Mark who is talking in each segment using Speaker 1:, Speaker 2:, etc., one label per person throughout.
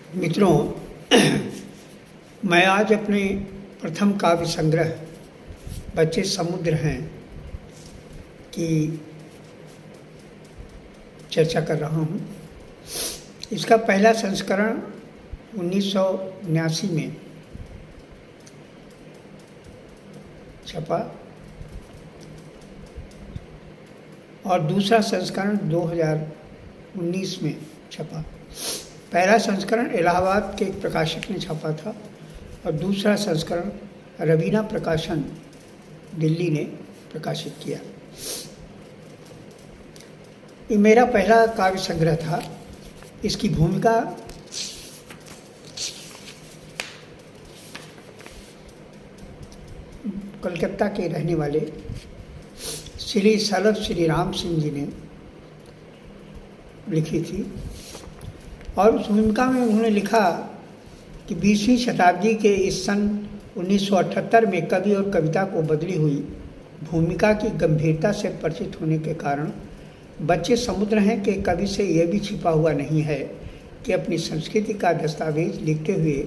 Speaker 1: मित्रों, मैं आज अपने प्रथम काव्य संग्रह बच्चे समुद्र हैं की चर्चा कर रहा हूँ। इसका पहला संस्करण 1979 में छपा और दूसरा संस्करण 2019 में छपा। पहला संस्करण इलाहाबाद के एक प्रकाशक ने छापा था और दूसरा संस्करण रवीना प्रकाशन दिल्ली ने प्रकाशित किया। ये मेरा पहला काव्य संग्रह था। इसकी भूमिका कलकत्ता के रहने वाले श्री सलभ श्री राम सिंह जी ने लिखी थी और उस भूमिका में उन्होंने लिखा कि 20वीं शताब्दी के इस सन 1978 में कवि और कविता को बदली हुई भूमिका की गंभीरता से परिचित होने के कारण बच्चे समुद्र हैं कि कवि से यह भी छिपा हुआ नहीं है कि अपनी संस्कृति का दस्तावेज लिखते हुए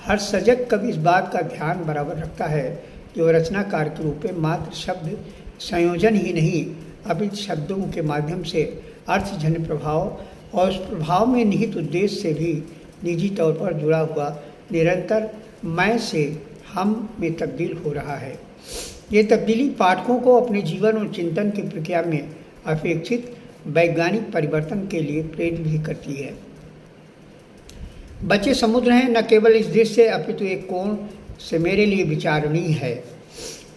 Speaker 1: हर सजग कवि इस बात का ध्यान बराबर रखता है कि वह रचनाकार के रूप में मात्र शब्द संयोजन ही नहीं अपितु शब्दों के माध्यम से अर्थजन्य प्रभाव और उस प्रभाव में निहित उद्देश्य से भी निजी तौर पर जुड़ा हुआ निरंतर मैं से हम में तब्दील हो रहा है। ये तब्दीली पाठकों को अपने जीवन और चिंतन की प्रक्रिया में अपेक्षित वैज्ञानिक परिवर्तन के लिए प्रेरित भी करती है। बच्चे समुद्र हैं न केवल इस दृश्य से अपितु एक कोण से मेरे लिए विचारणीय है।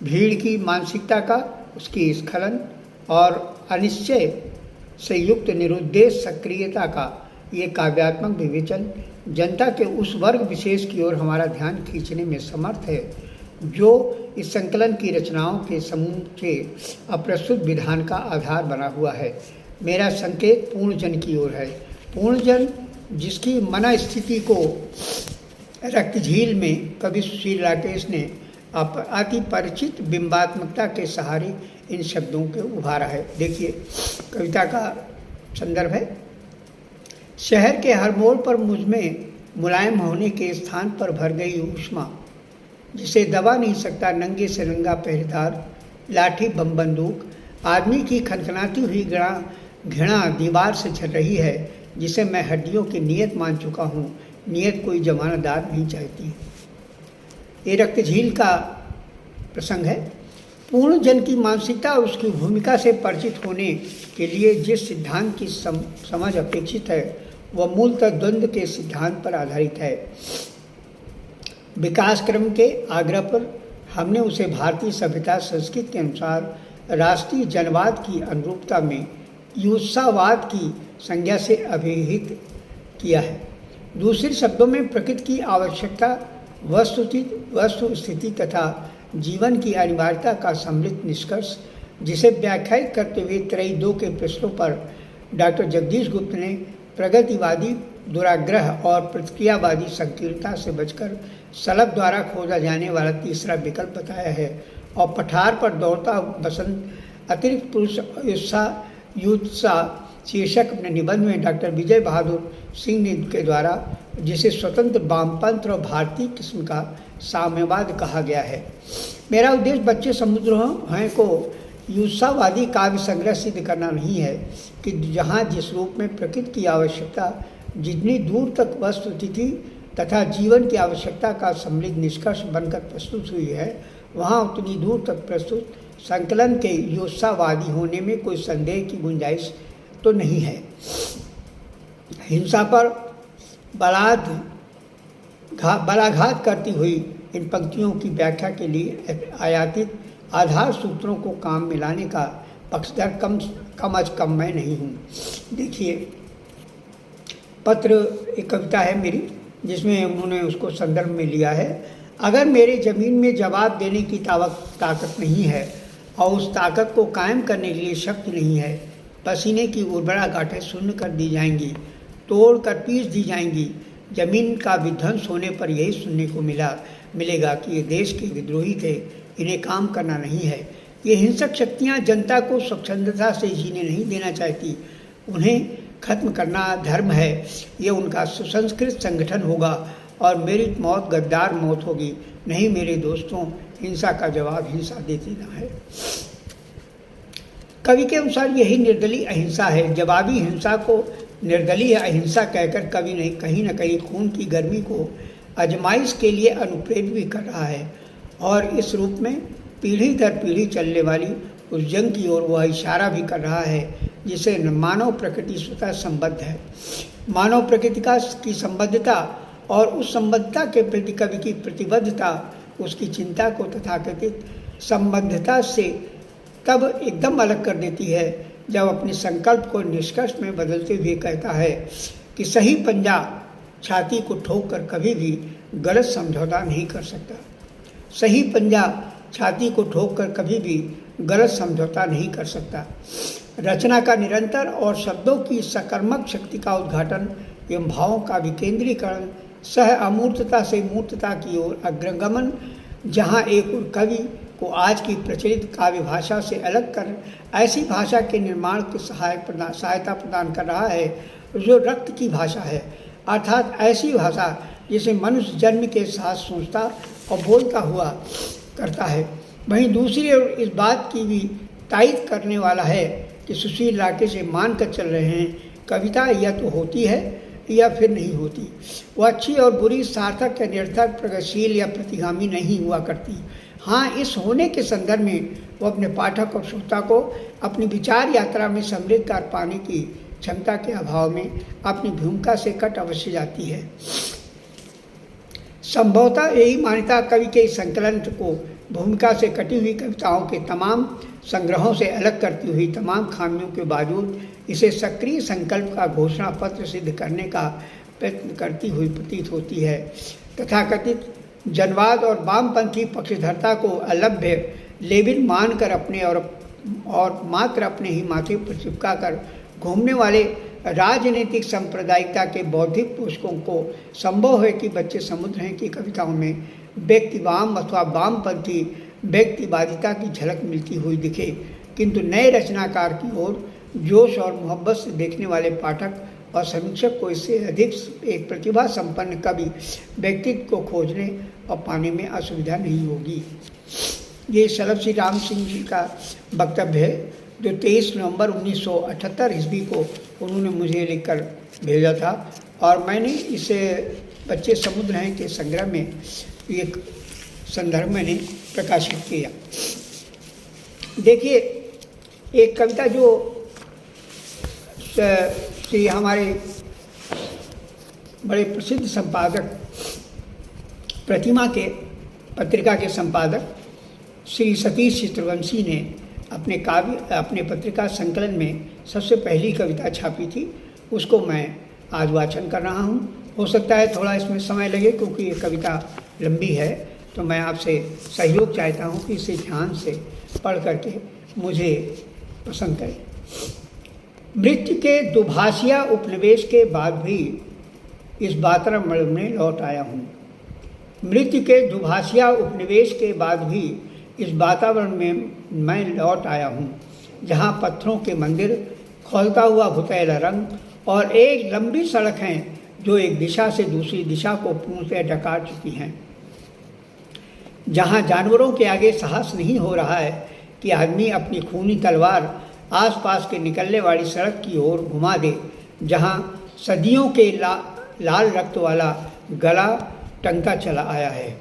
Speaker 1: भीड़ की मानसिकता का, उसकी स्खलन और अनिश्चय से युक्त निरुद्देश सक्रियता का ये काव्यात्मक विवेचन जनता के उस वर्ग विशेष की ओर हमारा ध्यान खींचने में समर्थ है जो इस संकलन की रचनाओं के समूह के अप्रस्तुत विधान का आधार बना हुआ है। मेरा संकेत पूर्णजन की ओर है। पूर्णजन जिसकी मन स्थिति को रक्तझील में कवि श्री राकेश ने अति परिचित बिंबात्मकता के सहारे इन शब्दों के उभारा है। देखिए, कविता का संदर्भ है। शहर के हर मोड़ पर मुझ में मुलायम होने के स्थान पर भर गई ऊष्मा जिसे दबा नहीं सकता नंगे से नंगा पहरेदार, लाठी बम बंदूक। आदमी की खनखनाती हुई घृणा दीवार से झल रही है जिसे मैं हड्डियों की नियत मान चुका हूँ। नियत कोई जमानतदार नहीं चाहती। ये रक्तझील का प्रसंग है। पूर्ण जन की मानसिकता और उसकी भूमिका से परिचित होने के लिए जिस सिद्धांत की समझ अपेक्षित है वह मूलतः द्वंद्व के सिद्धांत पर आधारित है। विकास क्रम के आग्रह पर हमने उसे भारतीय सभ्यता संस्कृति के अनुसार राष्ट्रीय जनवाद की अनुरूपता में युत्सावाद की संज्ञा से अभिहित किया है। दूसरे शब्दों में प्रकृति की आवश्यकता, वस्तु स्थिति तथा जीवन की अनिवार्यता का सम्मिलित निष्कर्ष, जिसे व्याख्यायित करते हुए त्रयी 2 के प्रश्नों पर डॉक्टर जगदीश गुप्त ने प्रगतिवादी दुराग्रह और प्रतिक्रियावादी संकीर्णता से बचकर सलभ द्वारा खोजा जाने वाला तीसरा विकल्प बताया है। और पठार पर दौड़ता बसंत अतिरिक्त पुरुष युत्साह शीर्षक अपने निबंध में डॉक्टर विजय बहादुर सिंह ने के द्वारा जिसे स्वतंत्र वामपंथ और भारतीय किस्म का साम्यवाद कहा गया है। मेरा उद्देश्य बच्चे समुद्र हैं को युत्साहवादी काव्य संग्रह सिद्ध करना नहीं है कि जहाँ जिस रूप में प्रकृति की आवश्यकता जितनी दूर तक वस्तु स्थिति तथा जीवन की आवश्यकता का सम्मिलित निष्कर्ष बनकर प्रस्तुत हुई है वहाँ उतनी दूर तक प्रस्तुत संकलन के युत्साहवादी होने में कोई संदेह की गुंजाइश तो नहीं है। हिंसा पर बलाघात करती हुई इन पंक्तियों की व्याख्या के लिए आयातित आधार सूत्रों को काम में लाने का पक्षधर कम अज कम मैं नहीं हूँ। देखिए, पत्र एक कविता है मेरी जिसमें उन्होंने उसको संदर्भ में लिया है। अगर मेरे ज़मीन में जवाब देने की ताकत नहीं है और उस ताकत को कायम करने के लिए शक्ति नहीं है, पसीने की उर्वरा गांठें शून्य कर दी जाएंगी, तोड़ कर पीस दी जाएंगी। जमीन का विध्वंस होने पर यही सुनने को मिलेगा कि ये देश के विद्रोही थे, इन्हें काम करना नहीं है। ये हिंसक शक्तियाँ जनता को स्वच्छंदता से जीने नहीं देना चाहती, उन्हें खत्म करना धर्म है, ये उनका सुसंस्कृत संगठन होगा और मेरी मौत गद्दार मौत होगी। नहीं मेरे दोस्तों, हिंसा का जवाब हिंसा दे देना है। कवि के अनुसार यही निर्दलीय अहिंसा है। जवाबी हिंसा को निर्दलीय अहिंसा कहकर कवि ने कहीं न कहीं खून की गर्मी को आजमाइश के लिए अनुप्रेरित भी कर रहा है और इस रूप में पीढ़ी दर पीढ़ी चलने वाली उस जंग की ओर वह इशारा भी कर रहा है जिसे मानव प्रकृति स्वतः संबद्ध है। मानव प्रकृति की संबद्धता और उस संबद्धता के प्रति कवि की प्रतिबद्धता उसकी चिंता को तथाकथित संबद्धता से तब एकदम अलग कर देती है जब अपने संकल्प को निष्कर्ष में बदलते हुए कहता है कि सही पंजा छाती को ठोक कर कभी भी गलत समझौता नहीं कर सकता। सही पंजा छाती को ठोक कर कभी भी गलत समझौता नहीं कर सकता। रचना का निरंतर और शब्दों की सकर्मक शक्ति का उद्घाटन एवं भावों का विकेंद्रीकरण सह अमूर्तता से मूर्तता की ओर अग्रगमन, जहाँ एक कवि को आज की प्रचलित काव्य भाषा से अलग कर ऐसी भाषा के निर्माण की सहायता प्रदान कर रहा है जो रक्त की भाषा है, अर्थात ऐसी भाषा जिसे मनुष्य जन्म के साथ सोचता और बोलता हुआ करता है। वहीं दूसरी ओर इस बात की भी तायद करने वाला है कि सुशील राकेश से मान कर चल रहे हैं, कविता या तो होती है या फिर नहीं होती। वह अच्छी और बुरी, सार्थक या निरर्थक, प्रगतिशील या प्रतिगामी नहीं हुआ करती। हाँ, इस होने के संदर्भ में वो अपने पाठक और श्रोता को अपनी विचार यात्रा में समृद्ध कर पाने की क्षमता के अभाव में अपनी भूमिका से कट अवश्य जाती है। संभवतः यही मान्यता कवि के इस संकलन को भूमिका से कटी हुई कविताओं के तमाम संग्रहों से अलग करती हुई तमाम खामियों के बावजूद इसे सक्रिय संकल्प का घोषणा पत्र सिद्ध करने का प्रयत्न करती हुई प्रतीत होती है। तथाकथित जनवाद और वामपंथी पक्षधरता को अलभ्य लेविन मानकर अपने और मात्र अपने ही माथे पर चिपका कर घूमने वाले राजनीतिक सांप्रदायिकता के बौद्धिक पोषकों को संभव है कि बच्चे समुद्र हैं की कविताओं में व्यक्तिवाम अथवा वामपंथी व्यक्तिवादिता की झलक मिलती हुई दिखे, किंतु नए रचनाकार की ओर जोश और मोहब्बत से देखने वाले पाठक और समीक्षक को इससे अधिक एक प्रतिभा संपन्न कवि व्यक्तित्व को खोजने और पाने में असुविधा नहीं होगी। ये शलभ श्री राम सिंह जी का वक्तव्य है जो 23 नवंबर 1978 ईस्वी को उन्होंने मुझे लिखकर भेजा था और मैंने इसे बच्चे समुद्र हैं के संग्रह में एक संदर्भ मैंने प्रकाशित किया। देखिए, एक कविता जो श्री हमारे बड़े प्रसिद्ध संपादक प्रतिमा के पत्रिका के संपादक श्री सतीश चित्रवंशी ने अपने पत्रिका संकलन में सबसे पहली कविता छापी थी, उसको मैं आज वाचन कर रहा हूँ। हो सकता है थोड़ा इसमें समय लगे क्योंकि ये कविता लंबी है, तो मैं आपसे सहयोग चाहता हूँ कि इसे ध्यान से पढ़ करके मुझे पसंद करें। मृत्यु के दुभाषिया उपनिवेश के बाद भी इस वातावरण में लौट आया हूँ। मृत्यु के दुभाषिया उपनिवेश के बाद भी इस वातावरण में मैं लौट आया हूँ, जहाँ पत्थरों के मंदिर, खौलता हुआ भुतैला रंग और एक लंबी सड़क हैं जो एक दिशा से दूसरी दिशा को पूर्णतः ढका चुकी हैं। जहाँ जानवरों के आगे साहस नहीं हो रहा है कि आदमी अपनी खूनी तलवार आसपास के निकलने वाली सड़क की ओर घुमा दे, जहाँ सदियों के लाल रक्त वाला गला टंका चला आया है।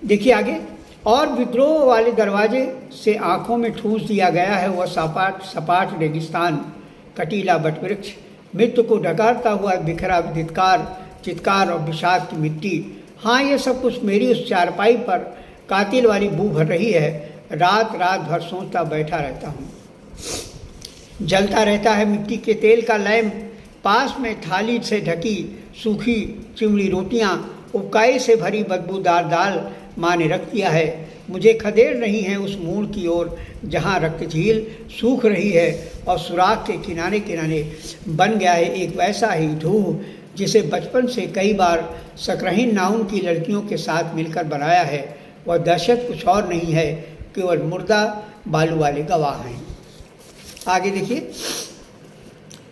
Speaker 1: देखिए आगे, और विद्रोह वाले दरवाजे से आंखों में ठूंस दिया गया है वह सपाट रेगिस्तान, कटीला वटवृक्ष, मृत्यु को ढकारता हुआ बिखरा चित्कार और विषाद की मिट्टी। हाँ, ये सब कुछ मेरी उस चारपाई पर कातिल वाली बू भर रही है। रात भर सोचता बैठा रहता हूँ। जलता रहता है मिट्टी के तेल का लैम्प, पास में थाली से ढकी सूखी चिमड़ी रोटियाँ, उबकाई से भरी बदबूदार दाल माँ ने रख दिया है। मुझे खदेड़ रही हैं उस मोड़ की ओर जहाँ रक्त झील सूख रही है और सुराख के किनारे किनारे बन गया है एक वैसा ही ढूह जिसे बचपन से कई बार सकरहीन नाउन की लड़कियों के साथ मिलकर बनाया है। वह दहशत कुछ और नहीं है, केवल मुर्दा बालू वाले गवाह हैं। आगे देखिए,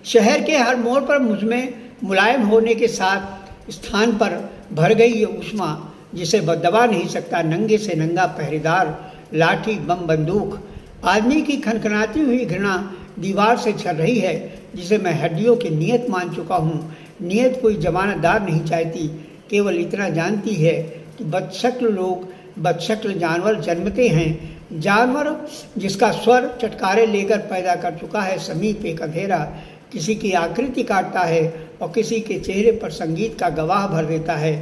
Speaker 1: शहर के हर मोड़ पर मुझमें मुलायम होने के साथ स्थान पर भर गई ये ऊष्मा जिसे दबा नहीं सकता नंगे से नंगा पहरेदार, लाठी, बम, बंदूक। आदमी की खनखनाती हुई घृणा दीवार से झर रही है जिसे मैं हड्डियों की नियत मान चुका हूँ। नियत कोई जमानतदार नहीं चाहती, केवल इतना जानती है कि बदशक्ल लोग, बदशक्ल जानवर जन्मते हैं। जानवर जिसका स्वर चटकारे लेकर पैदा कर चुका है समीप एक अंधेरा, किसी की आकृति काटता है और किसी के चेहरे पर संगीत का गवाह भर देता है।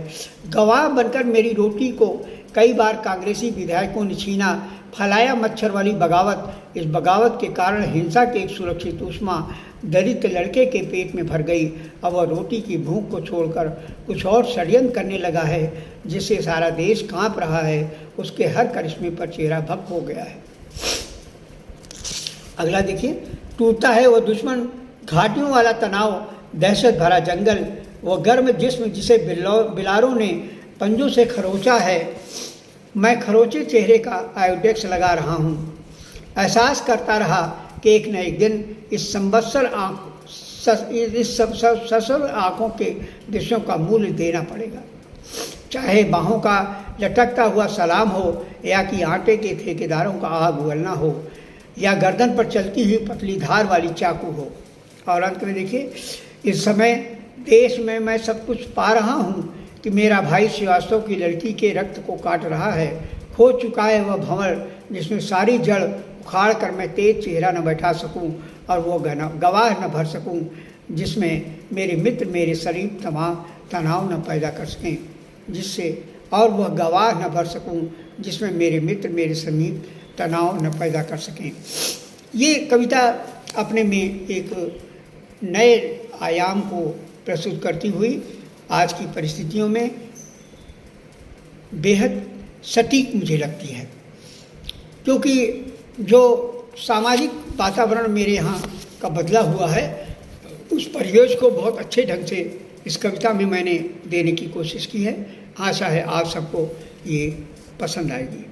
Speaker 1: गवाह बनकर मेरी रोटी को कई बार कांग्रेसी विधायकों ने छीना। फलाया मच्छर वाली बगावत, इस बगावत के कारण हिंसा की एक सुरक्षित ऊष्मा दरिद्र लड़के के पेट में भर गई। अब वह रोटी की भूख को छोड़कर कुछ और षड्यंत्र करने लगा है जिससे सारा देश कांप रहा है। उसके हर करिश्मे पर चेहरा भक हो गया है। अगला देखिए, टूटता है वह दुश्मन, घाटियों वाला तनाव, दहशत भरा जंगल, वह गर्म जिस्म जिसे बिलारों ने पंजों से खरोचा है। मैं खरोचे चेहरे का आयोडेक्स लगा रहा हूँ। एहसास करता रहा कि एक न एक दिन इस ससल आँखों के दृश्यों का मूल्य देना पड़ेगा। चाहे बाहों का लटकता हुआ सलाम हो या कि आटे के ठेकेदारों का आग उगलना हो या गर्दन पर चलती हुई पतली धार वाली चाकू हो। और अंत में देखिए, इस समय देश में मैं सब कुछ पा रहा हूँ कि मेरा भाई श्रीवास्तव की लड़की के रक्त को काट रहा है। खो चुका है वह भंवर जिसमें सारी जड़ उखाड़ कर मैं तेज चेहरा न बैठा सकूं और वो गवाह न भर सकूं जिसमें मेरे मित्र मेरे शरीर तनाव न पैदा कर सकें, जिससे और वह गवाह न भर सकूं जिसमें मेरे मित्र मेरे समीप तनाव न पैदा कर सकें। ये कविता अपने में एक नए आयाम को प्रस्तुत करती हुई आज की परिस्थितियों में बेहद सटीक मुझे लगती है, क्योंकि जो सामाजिक वातावरण मेरे यहाँ का बदला हुआ है उस परिवेश को बहुत अच्छे ढंग से इस कविता में मैंने देने की कोशिश की है। आशा है आप सबको ये पसंद आएगी।